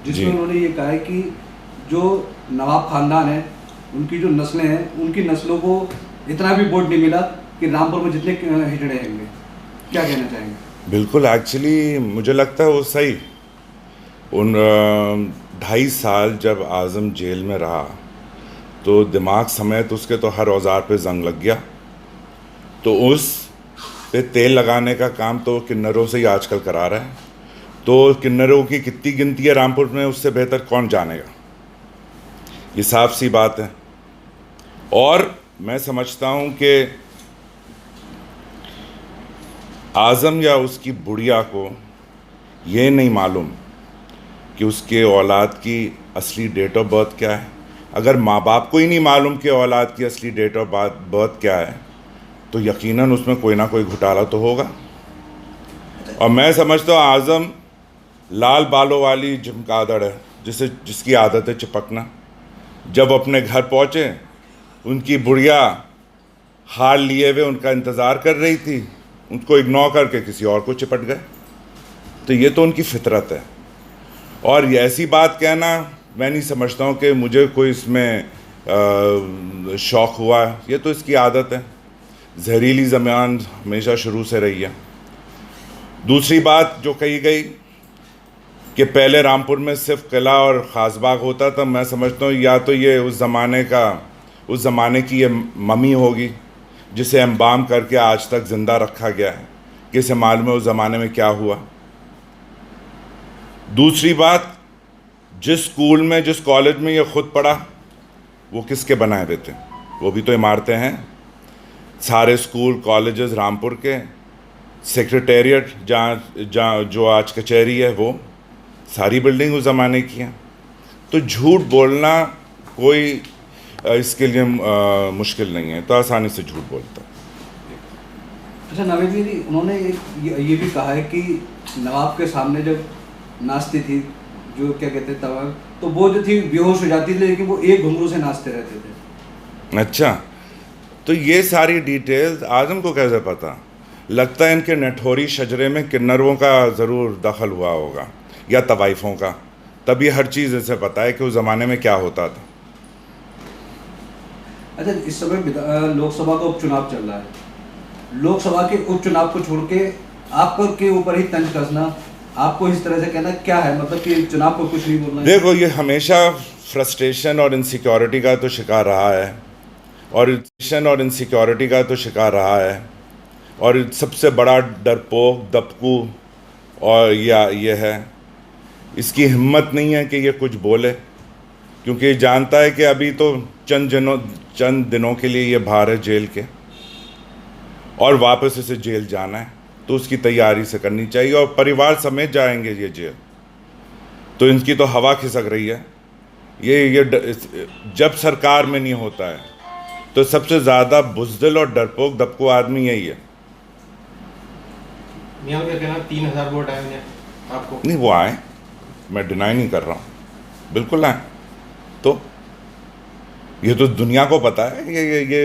जी। जिसमें उन्होंने ये कहा है कि जो नवाब खानदान है उनकी जो नस्लें हैं उनकी नस्लों को इतना भी वोट नहीं मिला कि रामपुर में जितने हिजड़े होंगे। क्या कहना चाहेंगे? बिल्कुल, एक्चुअली मुझे लगता है वो सही। उन 2.5 साल जब आज़म जेल में रहा तो दिमाग समेत उसके तो हर औजार पे जंग लग गया। तो उस पे तेल लगाने का काम तो किन्नरों से ही आजकल करा रहा है। तो किन्नरों की कितनी गिनती है रामपुर में उससे बेहतर कौन जानेगा। ये साफ सी बात है। और मैं समझता हूँ कि आज़म या उसकी बुढ़िया को ये नहीं मालूम कि उसके औलाद की असली डेट ऑफ बर्थ क्या है। अगर माँ बाप को ही नहीं मालूम कि औलाद की असली डेट ऑफ बर्थ क्या है तो यकीनन उसमें कोई ना कोई घोटाला तो होगा। और मैं समझता हूँ आज़म लाल बालों वाली चमगादड़ है जिसकी आदत है चिपकना। जब अपने घर पहुँचे उनकी बुढ़िया हार लिए हुए उनका इंतज़ार कर रही थी, उनको इग्नोर करके किसी और को चिपट गए। तो ये तो उनकी फितरत है। और ये ऐसी बात कहना मैं नहीं समझता हूँ कि मुझे कोई इसमें शौक़ हुआ। ये तो इसकी आदत है, जहरीली ज़बान हमेशा शुरू से रही है। दूसरी बात जो कही गई कि पहले रामपुर में सिर्फ किला और ख़ास बाग होता था, मैं समझता हूँ या तो ये उस ज़माने की ये मम्मी होगी जिसे एम्बाम करके आज तक ज़िंदा रखा गया है, किसे मालूम है उस ज़माने में क्या हुआ। दूसरी बात, जिस स्कूल में जिस कॉलेज में ये खुद पढ़ा वो किसके बनाए हुए थे? वो भी तो इमारतें हैं। सारे स्कूल कॉलेजेस रामपुर के, सेक्रेटेरिएट जहाँ जो आज कचहरी है वो सारी बिल्डिंग उस ज़माने की हैं। तो झूठ बोलना कोई इसके लिए मुश्किल नहीं है, तो आसानी से झूठ बोलता है। अच्छा नावेद जी, उन्होंने ये भी कहा है कि नवाब के सामने जब नाचती थी जो क्या कहते तवा, तो वो जो थी बेहोश हो जाती थी लेकिन वो एक घुंघरू से नाचते रहते थे। अच्छा, तो ये सारी डिटेल्स आज़म को कैसे पता? लगता है इनके नठौरी शजरे में किन्नरों का ज़रूर दखल हुआ होगा या तवाइफ़ों का, तभी हर चीज़ इसे पता है कि उस ज़माने में क्या होता था। अच्छा, इस समय लोकसभा का उपचुनाव चल रहा है। लोकसभा के उपचुनाव को छोड़ के आपको के ऊपर ही तंज कसना, आपको इस तरह से कहना क्या है, मतलब कि चुनाव को कुछ नहीं बोलना है? देखो, ये हमेशा फ्रस्ट्रेशन और इनसिक्योरिटी का तो शिकार रहा है और सबसे बड़ा डरपोक दबकू और ये है, इसकी हिम्मत नहीं है कि ये कुछ बोले, क्योंकि जानता है कि अभी तो चंद दिनों के लिए ये बाहर है जेल के और वापस इसे जेल जाना है, तो उसकी तैयारी से करनी चाहिए। और परिवार समेत जाएंगे ये जेल, तो इनकी तो हवा खिसक रही है। ये जब सरकार में नहीं होता है तो सबसे ज़्यादा बुज़दिल और डरपोक दबकू आदमी यही है। क्या कहना, 3000 वोट आए हैं आपको? नहीं, वो आए, मैं डिनाई नहीं कर रहा हूँ, बिल्कुल आए। तो ये तो दुनिया को पता है, ये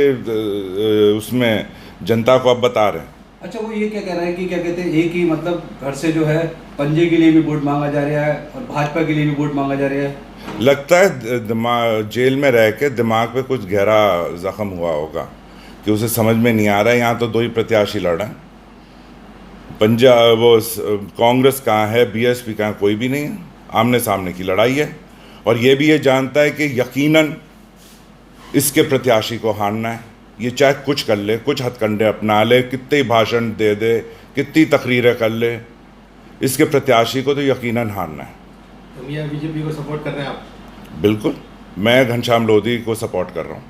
उसमें जनता को अब बता रहे हैं। अच्छा, वो ये क्या कह रहा है कि क्या कहते हैं, एक ही मतलब घर से जो है पंजे के लिए भी वोट मांगा जा रहा है और भाजपा के लिए भी वोट मांगा जा रहा है। लगता है जेल में रह के दिमाग पे कुछ गहरा ज़ख्म हुआ होगा कि उसे समझ में नहीं आ रहा है। यहाँ तो 2 ही प्रत्याशी लड़ रहे हैं, वो कांग्रेस कहाँ है, बीएसपी कहाँ, कोई भी नहीं है। आमने सामने की लड़ाई है और ये भी ये जानता है कि यकीनन इसके प्रत्याशी को हारना है। ये चाहे कुछ कर ले, कुछ हथकंडे अपना ले, कितने भाषण दे दे, कितनी तकरीरें कर ले, इसके प्रत्याशी को तो यकीनन हारना है। तो बीजेपी को सपोर्ट कर रहे हैं आप? बिल्कुल, मैं घनश्याम लोधी को सपोर्ट कर रहा हूँ।